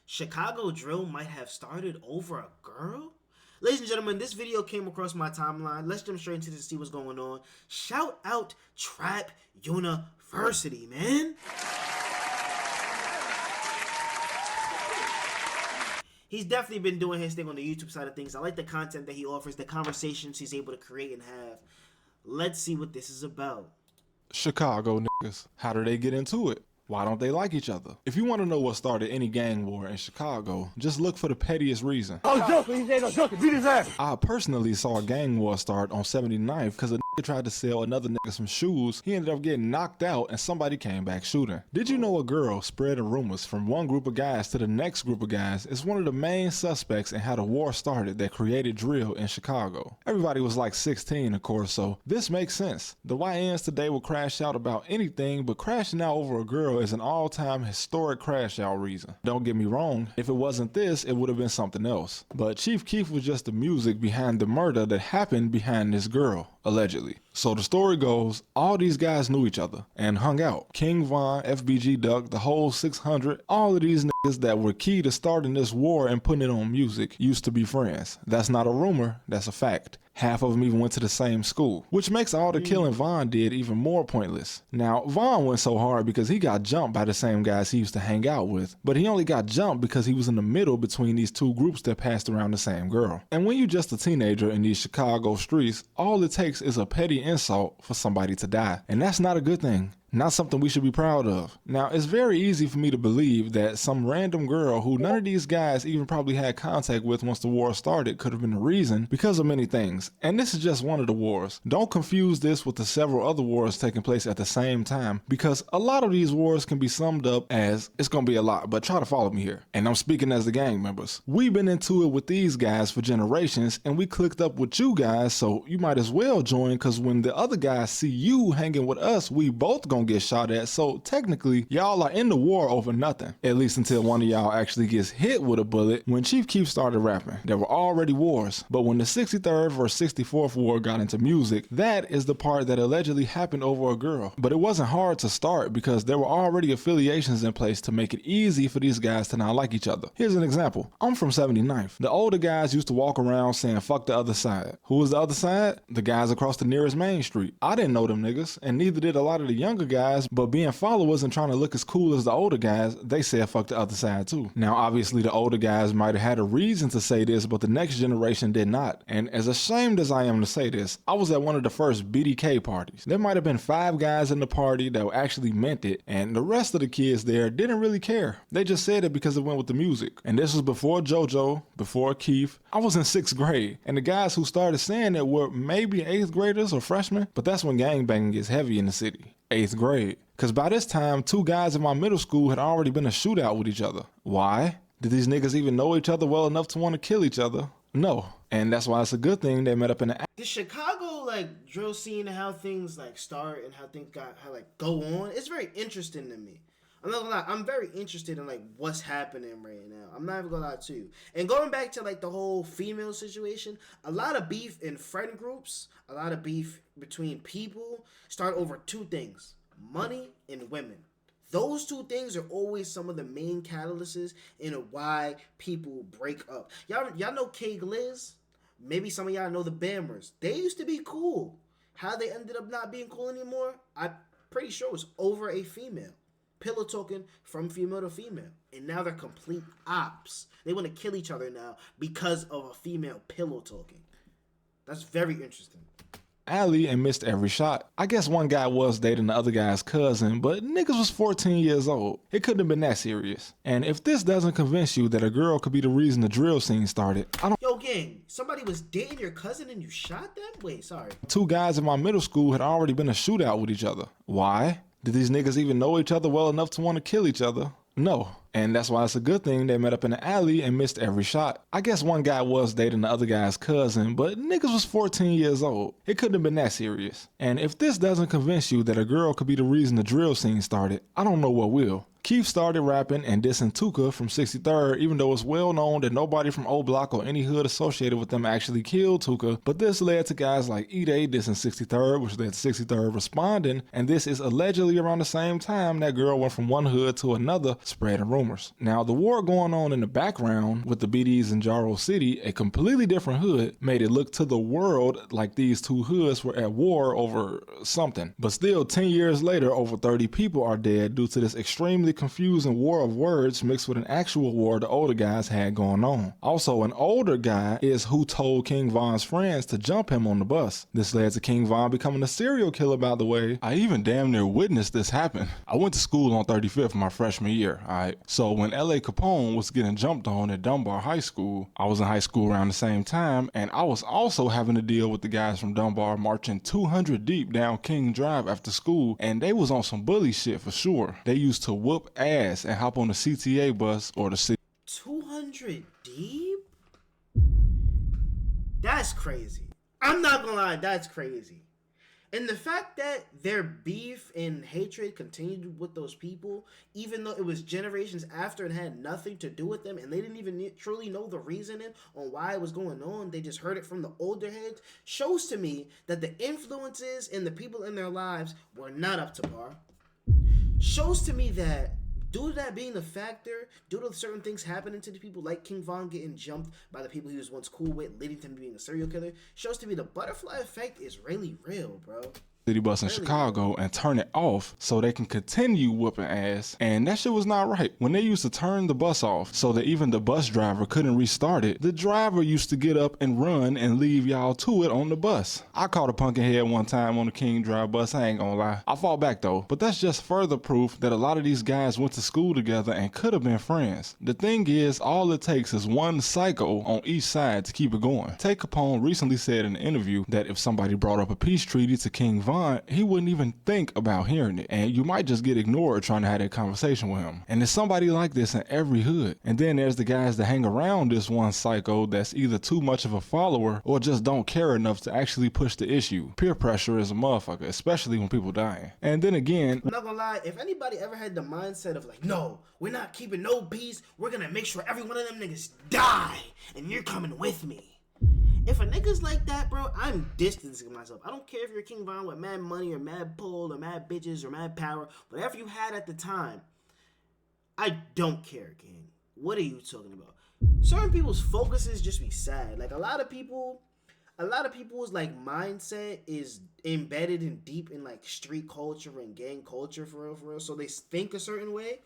Chicago drill might have started over a girl? Ladies and gentlemen, this video came across my timeline. Let's jump straight into this to see what's going on. Shout out Trap University, man. He's definitely been doing his thing on the YouTube side of things. I like the content that he offers, the conversations he's able to create and have. Let's see what this is about. Chicago niggas. How do they get into it? Why don't they like each other? If you want to know what started any gang war in Chicago, just look for the pettiest reason. Oh, joking, he said no joking, beat his ass. I personally saw a gang war start on 79th because a nigga tried to sell another nigga some shoes. He ended up getting knocked out and somebody came back shooting. Did you know a girl spreading rumors from one group of guys to the next group of guys is one of the main suspects in how the war started that created drill in Chicago? Everybody was like 16, of course, so this makes sense. The YNs today will crash out about anything, but crashing out over a girl is an all-time historic crash out reason. Don't get me wrong, if it wasn't this, it would have been something else. But Chief Keef was just the music behind the murder that happened behind this girl, allegedly. So the story goes, all these guys knew each other and hung out. King Von, FBG Duck, the whole 600, all of these niggas that were key to starting this war and putting it on music used to be friends. That's not a rumor, that's a fact. Half of them even went to the same school, which makes all the killing Von did even more pointless. Now, Von went so hard because he got jumped by the same guys he used to hang out with, but he only got jumped because he was in the middle between these two groups that passed around the same girl. And when you're just a teenager in these Chicago streets, all it takes is a petty insult for somebody to die. And that's not a good thing. Not something we should be proud of. Now, it's very easy for me to believe that some random girl who none of these guys even probably had contact with once the war started could have been the reason because of many things. And this is just one of the wars. Don't confuse this with the several other wars taking place at the same time, because a lot of these wars can be summed up as, it's gonna be a lot, but try to follow me here. And I'm speaking as the gang members. We've been into it with these guys for generations, and we clicked up with you guys, so you might as well join, because when the other guys see you hanging with us, we both gonna get shot at, so technically y'all are in the war over nothing, at least until one of y'all actually gets hit with a bullet. When Chief Keef started rapping, there were already wars, but when the 63rd versus 64th war got into music, that is the part that allegedly happened over a girl. But it wasn't hard to start because there were already affiliations in place to make it easy for these guys to not like each other. Here's an example. I'm from 79th. The older guys used to walk around saying fuck the other side. Who was the other side? The guys across the nearest main street. I didn't know them niggas, and neither did a lot of the younger guys, but being followers and trying to look as cool as the older guys, they said fuck the other side too. Now obviously the older guys might have had a reason to say this, but the next generation did not. And as ashamed as I am to say this, I was at one of the first BDK parties. There might have been 5 guys in the party that actually meant it, and the rest of the kids there didn't really care. They just said it because it went with the music. And this was before JoJo, before Keith. I was in 6th grade, and the guys who started saying it were maybe 8th graders or freshmen, but that's when gangbanging gets heavy in the city. 8th grade. Cause by this time, 2 guys in my middle school had already been a shootout with each other. Why? Did these niggas even know each other well enough to want to kill each other? No. And that's why it's a good thing they met up in the Chicago like drill scene and how things like start and how things go on, it's very interesting to me. I'm not gonna lie, I'm very interested in like what's happening right now. I'm not even gonna lie to you. And going back to like the whole female situation, a lot of beef in friend groups, a lot of beef between people start over 2 things: money and women. Those 2 things are always some of the main catalysts in why people break up. Y'all know K Gliz? Maybe some of y'all know the Bammers. They used to be cool. How they ended up not being cool anymore, I'm pretty sure it was over a female. Pillow talking from female to female. And now they're complete ops. They want to kill each other now because of a female pillow talking. That's very interesting. alley and missed every shot. I guess one guy was dating the other guy's cousin, but niggas was 14 years old. It couldn't have been that serious. And if this doesn't convince you that a girl could be the reason the drill scene started, I don't— Yo, gang, somebody was dating your cousin and you shot them? Wait, sorry. 2 guys in my middle school had already been a shootout with each other. Why? Did these niggas even know each other well enough to want to kill each other? No. And that's why it's a good thing they met up in the alley and missed every shot. I guess one guy was dating the other guy's cousin, but niggas was 14 years old. It couldn't have been that serious. And if this doesn't convince you that a girl could be the reason the drill scene started, I don't know what will. Keith started rapping and dissing Tuka from 63rd, even though it's well known that nobody from O Block or any hood associated with them actually killed Tuka, but this led to guys like E-Day dissing 63rd, which led to 63rd responding, and this is allegedly around the same time that girl went from one hood to another, spreading rumors. Now, the war going on in the background with the BDs in Jaro City, a completely different hood, made it look to the world like these two hoods were at war over something. But still, 10 years later, over 30 people are dead due to this extremely confusing war of words mixed with an actual war the older guys had going on. Also, an older guy is who told King Von's friends to jump him on the bus. This led to King Von becoming a serial killer, by the way. I even damn near witnessed this happen. I went to school on 35th my freshman year, alright? So when L.A. Capone was getting jumped on at Dunbar High School, I was in high school around the same time, and I was also having to deal with the guys from Dunbar marching 200 deep down King Drive after school, and they was on some bully shit for sure. They used to whoop ass and hop on the CTA bus or the city. 200 deep? That's crazy. I'm not gonna lie, that's crazy. And the fact that their beef and hatred continued with those people, even though it was generations after and had nothing to do with them, and they didn't even truly know the reasoning on why it was going on, they just heard it from the older heads, shows to me that the influences and the people in their lives were not up to par. Shows to me that due to that being a factor, due to certain things happening to the people like King Von getting jumped by the people he was once cool with, leading to him being a serial killer, shows to me the butterfly effect is really real, bro. City bus in Chicago and turn it off so they can continue whooping ass, and that shit was not right. When they used to turn the bus off so that even the bus driver couldn't restart it, the driver used to get up and run and leave y'all to it on the bus. I caught a punkin head one time on the King Drive bus, I ain't gonna lie. I fought back though, but that's just further proof that a lot of these guys went to school together and could have been friends. The thing is, all it takes is one psycho on each side to keep it going. Tay Capone recently said in an interview that if somebody brought up a peace treaty to King Von, he wouldn't even think about hearing it, and you might just get ignored trying to have that conversation with him. And there's somebody like this in every hood. And then there's the guys that hang around this one psycho that's either too much of a follower or just don't care enough to actually push the issue. Peer pressure is a motherfucker, especially when people dying. And then again, I'm not gonna lie, if anybody ever had the mindset of like, no, we're not keeping no peace, we're gonna make sure every one of them niggas die, and you're coming with me. If a nigga's like that, bro, I'm distancing myself. I don't care if you're King Von with mad money or mad pull or mad bitches or mad power, whatever you had at the time. I don't care, King. What are you talking about? Certain people's focuses just be sad. Like a lot of people's like mindset is embedded in deep in like street culture and gang culture for real. So they think a certain way.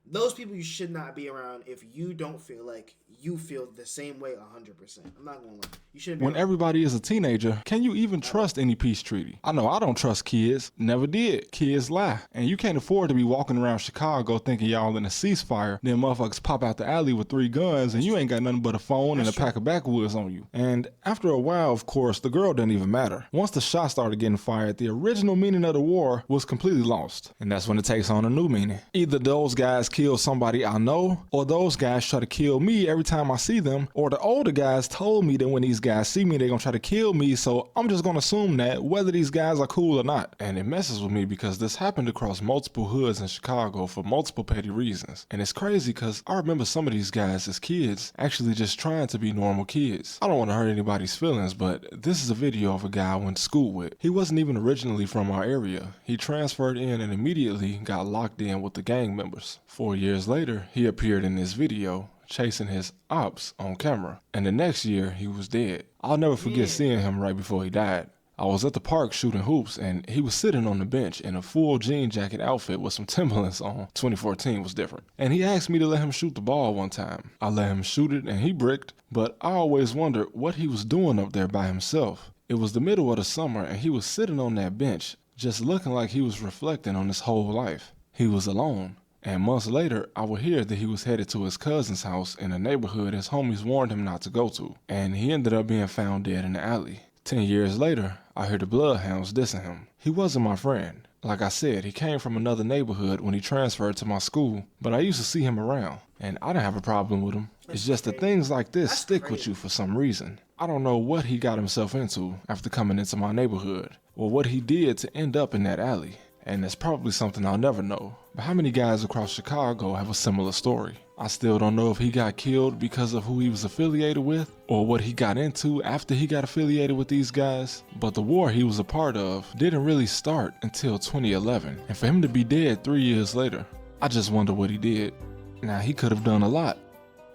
Those people you should not be around if you don't feel like you feel the same way 100%. I'm not gonna lie. You shouldn't be when around. everybody is a teenager, can you even trust any peace treaty? I know I don't trust kids. Never did. Kids lie. And you can't afford to be walking around Chicago thinking y'all in a ceasefire, then motherfuckers pop out the alley with 3 guns and you ain't got nothing but a phone and a pack of backwoods on you. And after a while, of course, the girl didn't even matter. Once the shots started getting fired, the original meaning of the war was completely lost. And that's when it takes on a new meaning. Either those guys kill somebody I know, or those guys try to kill me every time I see them, or the older guys told me that when these guys see me, they're gonna try to kill me, so I'm just gonna assume that whether these guys are cool or not. And it messes with me because this happened across multiple hoods in Chicago for multiple petty reasons. And it's crazy because I remember some of these guys as kids actually just trying to be normal kids. I don't want to hurt anybody's feelings, but this is a video of a guy I went to school with. He wasn't even originally from our area. He transferred in and immediately got locked in with the gang members. 4 years later, he appeared in this video chasing his ops on camera, and the next year he was dead. I'll never forget seeing him right before he died. I was at the park shooting hoops and he was sitting on the bench in a full jean jacket outfit with some Timberlands on. 2014 was different. And he asked me to let him shoot the ball one time. I let him shoot it and he bricked, but I always wondered what he was doing up there by himself. It was the middle of the summer and he was sitting on that bench just looking like he was reflecting on his whole life. He was alone. And months later, I would hear that he was headed to his cousin's house in a neighborhood his homies warned him not to go to. And he ended up being found dead in the alley. 10 years later, I heard the bloodhounds dissing him. He wasn't my friend. Like I said, he came from another neighborhood when he transferred to my school, but I used to see him around, and I didn't have a problem with him. It's just that things like this stick with you for some reason. I don't know what he got himself into after coming into my neighborhood, or what he did to end up in that alley. And it's probably something I'll never know. But how many guys across Chicago have a similar story? I still don't know if he got killed because of who he was affiliated with or what he got into after he got affiliated with these guys. But the war he was a part of didn't really start until 2011. And for him to be dead 3 years later, I just wonder what he did. Now, he could have done a lot,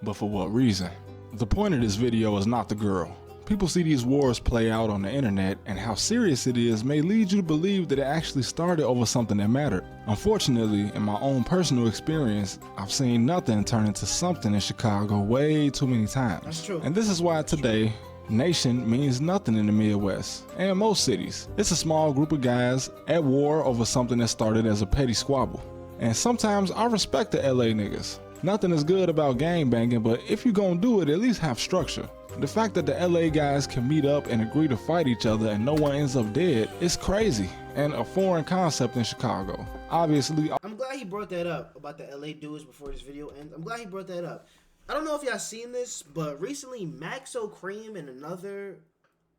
but for what reason? The point of this video is not the girl. People see these wars play out on the internet, and how serious it is may lead you to believe that it actually started over something that mattered. Unfortunately, in my own personal experience, I've seen nothing turn into something in Chicago way too many times. That's true. And this is why today, nation means nothing in the Midwest and most cities. It's a small group of guys at war over something that started as a petty squabble. And sometimes I respect the LA niggas. Nothing is good about gang banging, but if you gon' do it, at least have structure. The fact that the LA guys can meet up and agree to fight each other and no one ends up dead is crazy and a foreign concept in Chicago. Obviously, I'm glad he brought that up about the LA dudes before this video ends. I'm glad he brought that up. I don't know if y'all seen this, but recently Maxo Cream and another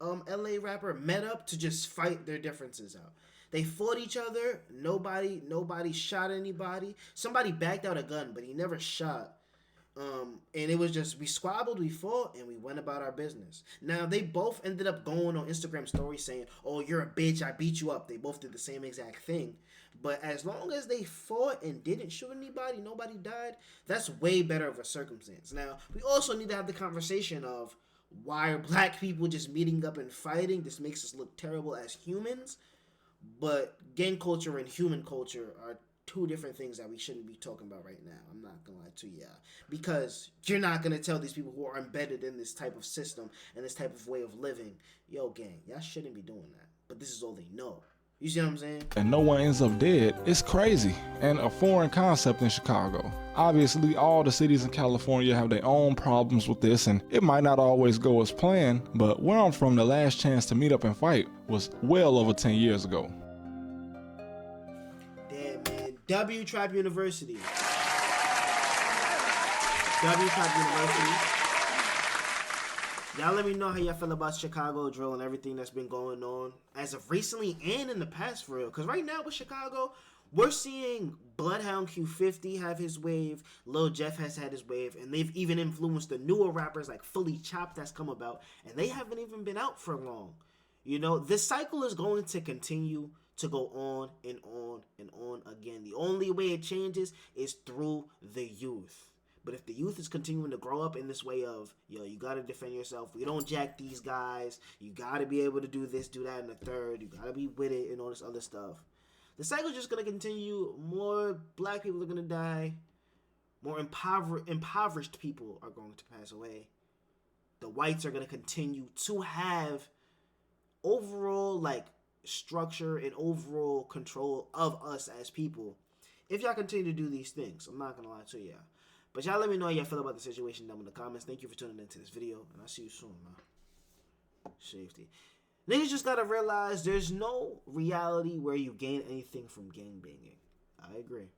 LA rapper met up to just fight their differences out. They fought each other. Nobody shot anybody. Somebody backed out a gun, but he never shot. And it was just, we squabbled, we fought, and we went about our business. Now, they both ended up going on Instagram stories saying, oh, you're a bitch, I beat you up. They both did the same exact thing. But as long as they fought and didn't shoot anybody, nobody died, that's way better of a circumstance. Now, we also need to have the conversation of, why are black people just meeting up and fighting? This makes us look terrible as humans. But gang culture and human culture are two different things that we shouldn't be talking about right now. I'm not gonna lie to you, because you're not gonna tell these people who are embedded in this type of system and this type of way of living, yo, gang, y'all shouldn't be doing that. But this is all they know. You see what I'm saying? and no one ends up dead, it's crazy and a foreign concept in Chicago. Obviously, all the cities in California have their own problems with this, and it might not always go as planned, but where I'm from, the last chance to meet up and fight was well over 10 years ago. Damn, man. W-Trap University. W-Trap University. Y'all let me know how y'all feel about Chicago drill and everything that's been going on as of recently and in the past, for real. Because right now with Chicago, we're seeing Bloodhound Q50 have his wave, Lil Jeff has had his wave, and they've even influenced the newer rappers like Fully Chopped that's come about, and they haven't even been out for long. You know, this cycle is going to continue to go on and on and on again. The only way it changes is through the youth. But if the youth is continuing to grow up in this way of, yo, you got to defend yourself. We don't jack these guys. You got to be able to do this, do that, and the third. You got to be with it and all this other stuff. The cycle is just going to continue. More black people are going to die. More impoverished people are going to pass away. The whites are going to continue to have overall, like, structure and overall control of us as people if y'all continue to do these things. I'm not going to lie to y'all. But y'all let me know how y'all feel about the situation down in the comments. Thank you for tuning into this video, and I'll see you soon, man. Safety. Niggas just gotta realize there's no reality where you gain anything from gangbanging. I agree.